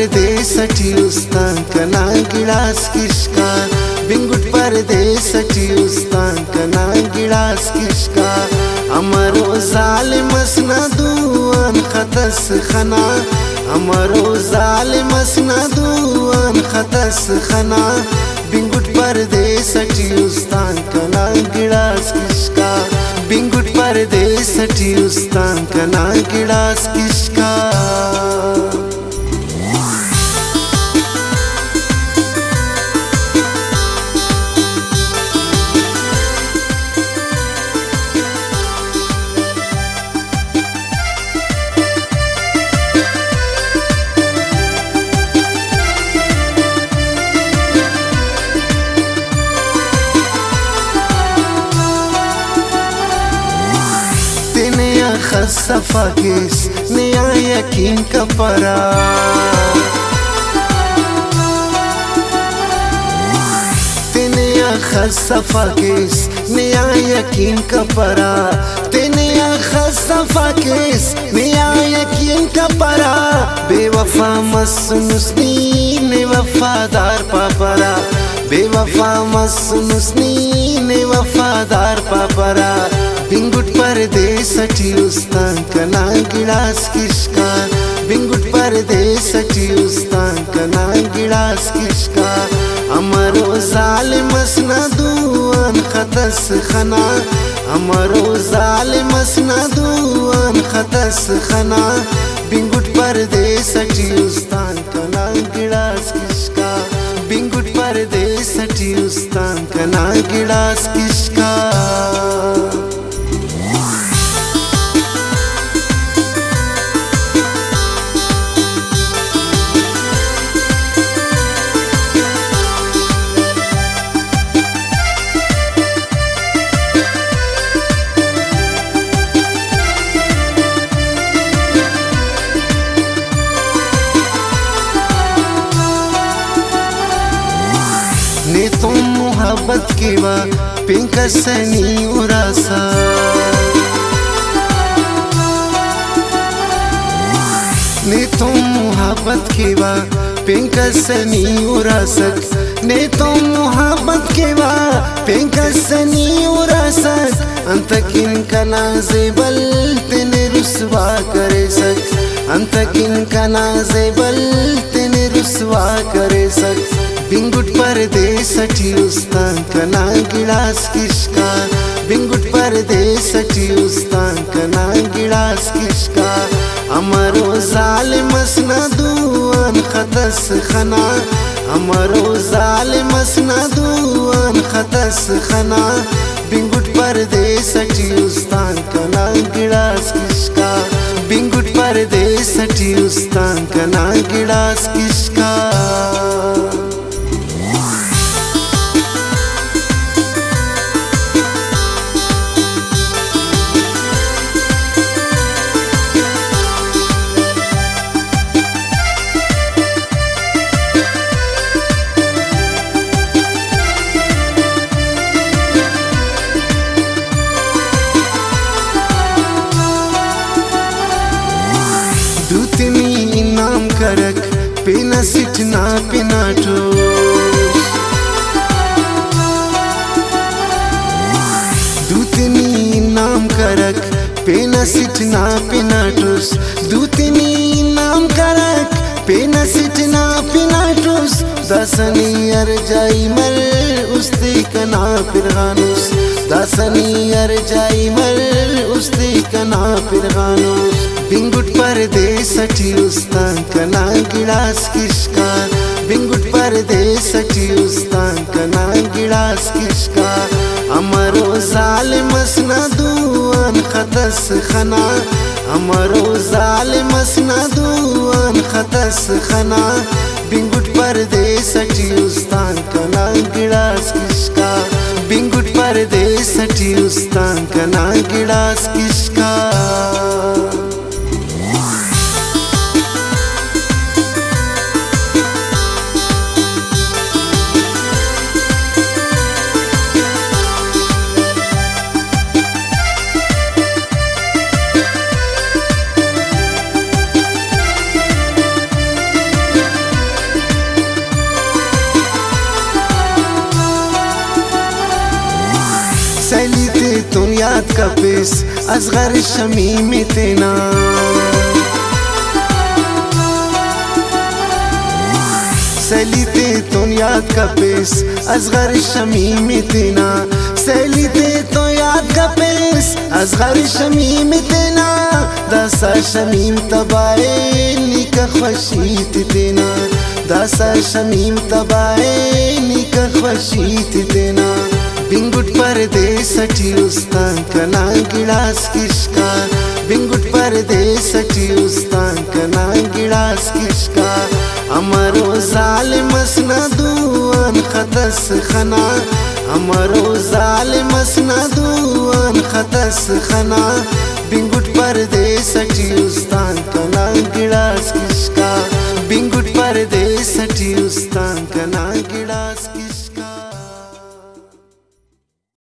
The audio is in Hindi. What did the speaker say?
परदेसठी उस्तान कना गिलास किसका, बिंगुट परदेसठी उस्तान कना गिलास किसका। अमरो जालिमसना दुआन खतस खना, अमरो जालिमसना दुआन खतस खना। बिंगुट परदेसठी उस्तान कना गिलास किसका, बिंगुट परदेसठी उस्तान कना गिलास किसका। सफा केस नया यकीन का परा, तेने सफा केस नया यकीन का परा, तेने सफा केस नया यकीन का परा। बेवफा मसनुस्नी ने वफादार पापरा, बेवफा मसनुस्नी ने वफादार पापरा। बिंगुट परदेसठी उस्तान कना गिलास किसका, बिंगुट परदेसठी उस्तान कना गिलास किसका। अमरो जालिमसना दुआन खतस खना, अमरो जालिमसना दुआन खतस खना। बिंगुट परदेसठी उस्तान कना गिलास किसका, बिंगुट परदेसठी उस्तान कना गिलास किसका। ने तुम मोहब्बत के वा पिंकसनी उरासा, ने तुम मोहब्बत के वा पिंकसनी उरासक, ने तुम मोहब्बत के वा पिंकसनी उरासक। अंतकिन का नाज़ेबल तेने रुसवा करे सक, अंतकिन का नाज़ेबल तेने रुसवा करे सक। बिंगुट परदेसठी उस्तान कना गिलास किसका, बिंगुट परदेसठी उस्तान कना गिलास किसका। अमरो जालिमसना दुआन खतस खना, अमरो जालिमसना दुआन खतस खना। बिंगुट परदेसठी उस्तान कना गिलास किसका, बिंगुट परदेसठी उस्तान कना गिलास किसका। दूतनी इनाम करक पेना सिटना पिनाटो, दूतनी इनाम करक पेना सिटना पिनाटोस, दूतनी इनाम करक पेना सिटना पिनाटोस। दसनी अर्जाई मर उस्ते कना पिरगानुस, दसनी अर्जाई मर उस्ते कना पिरगानुस। बिंगुट परदेसठी उस्तान कना गिलास किसका, बिंगुट परदेसठी उस्तान कना गिलास किसका। अमरो जालिमसना दुआन खतस खना, अमरो जालिमसना दुआन खतस खना। बिंगुट परदेसठी उस्तान कना गिलास किसका, बिंगुट परदेसठी उस्तान कना गिलास किसका। कपिस असगर शमीम तेना सलीते तो याद कपिस असगर शमीम तेना सलीते तो याद कपिस असगर शमीम तेना दासा शमीम तबाए निका खुशीत तेना दासा शमीम तबाए निका खुशीत तेना बिंगुट परदेसठी उस्तान कना गिलास किशका बिंगुट परदेसठी उस्तान कना गिलास किशका अमरो जालिमस न दुआन खतस खना अमरो जालिमस न दुआन खतस खना बिंगुट परदेसठी उस्तान कना गिलास किशका बिंगुट परदेसठी उस्तान कना गिलास